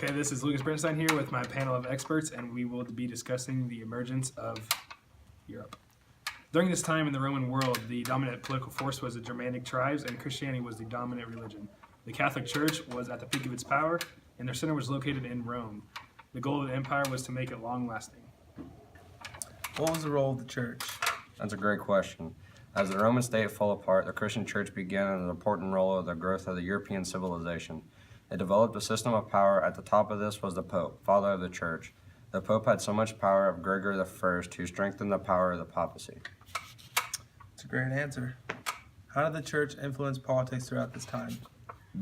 Okay, this is Lucas Bernstein here with my panel of experts, and we will be discussing the emergence of Europe. During this time in the Roman world, the dominant political force was the Germanic tribes, and Christianity was the dominant religion. The Catholic Church was at the peak of its power, and their center was located in Rome. The goal of the empire was to make it long-lasting. What was the role of the church? That's a great question. As the Roman state fell apart, the Christian church began an important role in the growth of the European civilization. It developed a system of power. At the top of this was the Pope, father of the church. The Pope had so much power of Gregory I who strengthened the power of the papacy. That's a great answer. How did the church influence politics throughout this time?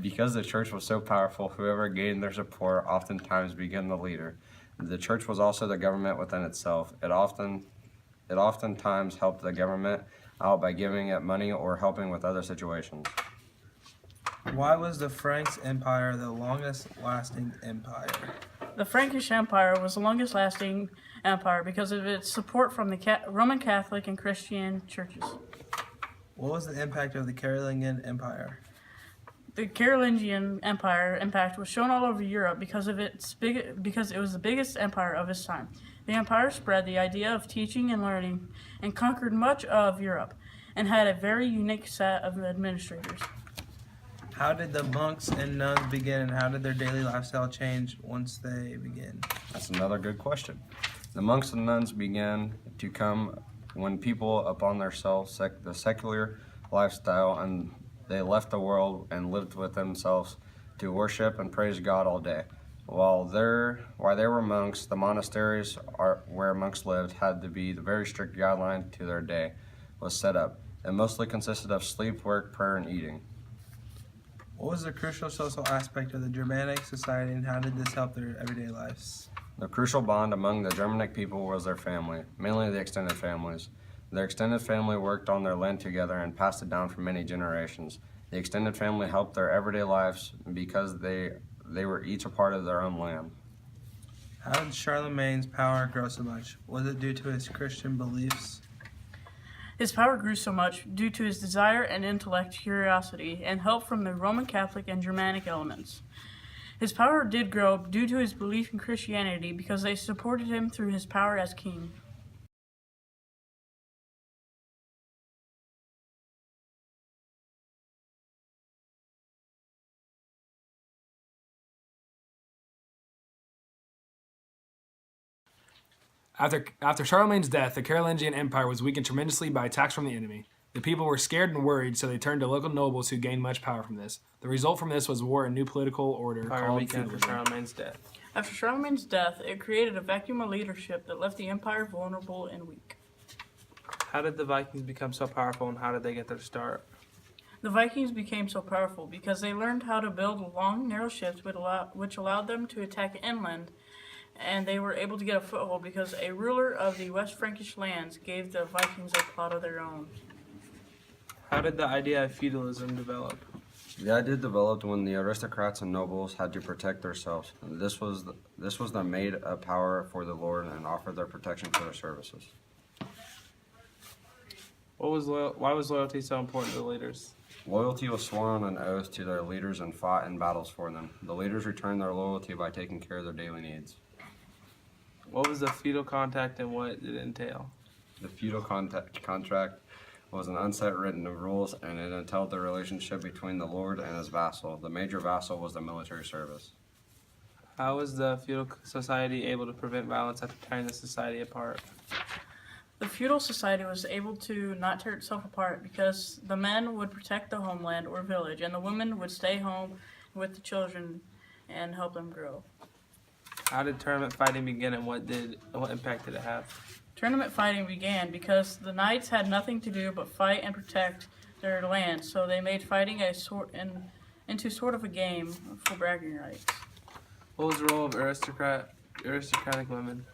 Because the church was so powerful, whoever gained their support oftentimes became the leader. The church was also the government within itself. It oftentimes helped the government out by giving it money or helping with other situations. Why was the Franks Empire the longest lasting empire? The Frankish Empire was the longest lasting empire because of its support from the Roman Catholic and Christian churches. What was the impact of the Carolingian Empire? The Carolingian Empire impact was shown all over Europe because it was the biggest empire of its time. The empire spread the idea of teaching and learning and conquered much of Europe and had a very unique set of administrators. How did the monks and nuns begin, and how did their daily lifestyle change once they began? That's another good question. The monks and nuns began to come when people upon themselves the secular lifestyle, and they left the world and lived with themselves to worship and praise God all day. While they were monks, the monasteries where monks lived had to be the very strict guideline to their day was set up. It mostly consisted of sleep, work, prayer, and eating. What was the crucial social aspect of the Germanic society, and how did this help their everyday lives? The crucial bond among the Germanic people was their family, mainly the extended families. Their extended family worked on their land together and passed it down for many generations. The extended family helped their everyday lives because they were each a part of their own land. How did Charlemagne's power grow so much? Was it due to his Christian beliefs? His power grew so much due to his desire and intellect, curiosity, and help from the Roman Catholic and Germanic elements. His power did grow due to his belief in Christianity because they supported him through his power as king. After Charlemagne's death, the Carolingian Empire was weakened tremendously by attacks from the enemy. The people were scared and worried, so they turned to local nobles who gained much power from this. The result from this was war and new political order called feudalism. After Charlemagne's death. After Charlemagne's death, it created a vacuum of leadership that left the empire vulnerable and weak. How did the Vikings become so powerful, and how did they get their start? The Vikings became so powerful because they learned how to build long, narrow ships which allowed them to attack inland, and they were able to get a foothold because a ruler of the West Frankish lands gave the Vikings a plot of their own. How did the idea of feudalism develop? The idea developed when the aristocrats and nobles had to protect themselves. This was the made a power for the Lord and offered their protection for their services. Why was loyalty so important to the leaders? Loyalty was sworn on an oath to their leaders and fought in battles for them. The leaders returned their loyalty by taking care of their daily needs. What was the feudal contract and what did it entail? The feudal contract was an unset written of rules, and it entailed the relationship between the lord and his vassal. The major vassal was the military service. How was the feudal society able to prevent violence after tearing the society apart? The feudal society was able to not tear itself apart because the men would protect the homeland or village, and the women would stay home with the children and help them grow. How did tournament fighting begin, and what impact did it have? Tournament fighting began because the knights had nothing to do but fight and protect their land, so they made fighting into sort of a game for bragging rights. What was the role of aristocratic women?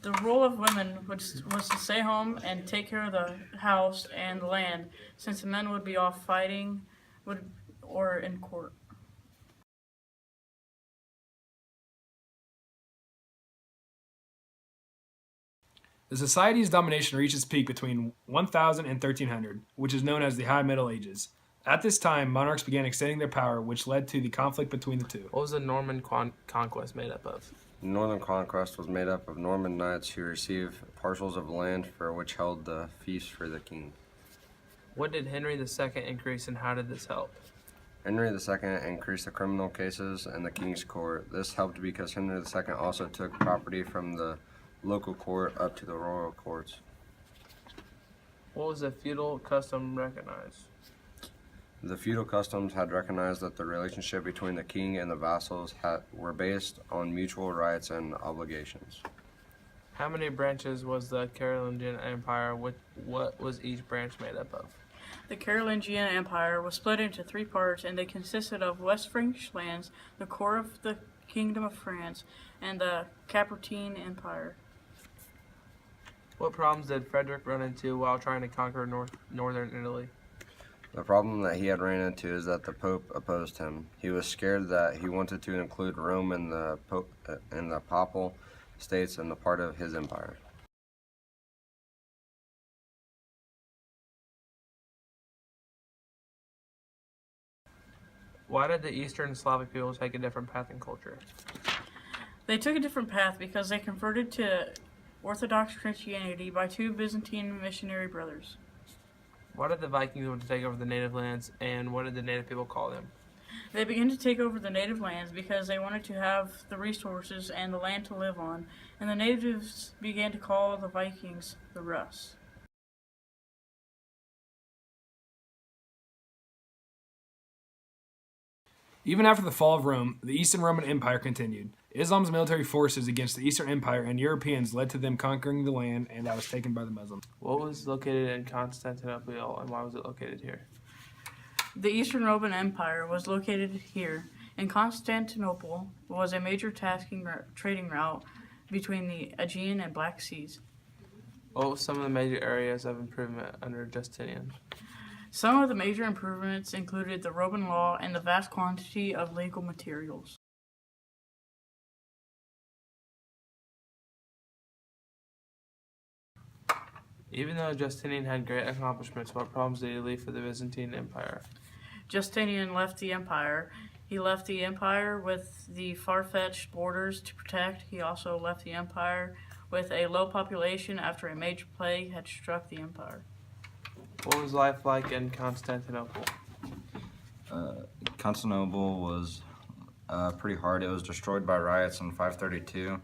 The role of women was to stay home and take care of the house and the land, since the men would be off fighting or in court. The society's domination reached its peak between 1000 and 1300, which is known as the High Middle Ages. At this time, monarchs began extending their power, which led to the conflict between the two. What was the Norman conquest made up of? The Northern Conquest was made up of Norman knights who received parcels of land for which held the feast for the king. What did Henry II increase and how did this help? Henry II increased the criminal cases in the king's court. This helped because Henry II also took property from the local court up to the royal courts. What was the feudal custom recognized? The feudal customs had recognized that the relationship between the king and the vassals were based on mutual rights and obligations. How many branches was the Carolingian Empire? What was each branch made up of? The Carolingian Empire was split into 3 parts, and they consisted of West Frankish lands, the core of the Kingdom of France, and the Capetine Empire. What problems did Frederick run into while trying to conquer northern Italy? The problem that he had ran into is that the Pope opposed him. He was scared that he wanted to include Rome in the Papal States and the part of his empire. Why did the Eastern Slavic peoples take a different path in culture? They took a different path because they converted to Orthodox Christianity by 2 Byzantine missionary brothers. Why did the Vikings want to take over the native lands, and what did the native people call them? They began to take over the native lands because they wanted to have the resources and the land to live on, and the natives began to call the Vikings the Russ. Even after the fall of Rome, the Eastern Roman Empire continued. Islam's military forces against the Eastern Empire and Europeans led to them conquering the land, and that was taken by the Muslims. What was located in Constantinople, and why was it located here? The Eastern Roman Empire was located here, and Constantinople was a major trading route between the Aegean and Black Seas. What were some of the major areas of improvement under Justinian? Some of the major improvements included the Roman law and the vast quantity of legal materials. Even though Justinian had great accomplishments, what problems did he leave for the Byzantine Empire? Justinian left the empire. He left the empire with the far-fetched borders to protect. He also left the empire with a low population after a major plague had struck the empire. What was life like in Constantinople? Constantinople was pretty hard. It was destroyed by riots in 532.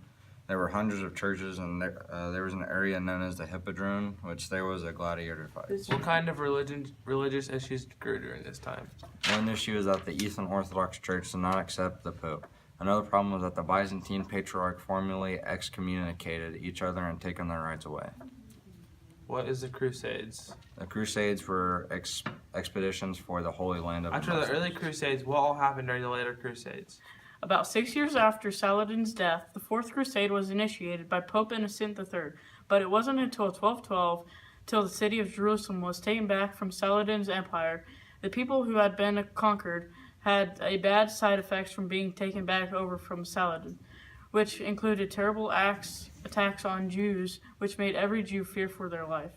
There were hundreds of churches, and there was an area known as the Hippodrome, which there was a gladiator fight. What kind of religious issues grew during this time? One issue is that the Eastern Orthodox Church did not accept the Pope. Another problem was that the Byzantine Patriarch formally excommunicated each other and taken their rights away. What is the Crusades? The Crusades were expeditions for the Holy Land of After the early Crusades, what all happened during the later Crusades? About 6 years after Saladin's death, the Fourth Crusade was initiated by Pope Innocent III, but it wasn't until 1212 till the city of Jerusalem was taken back from Saladin's empire. The people who had been conquered had a bad side effects from being taken back over from Saladin, which included terrible attacks on Jews, which made every Jew fear for their life.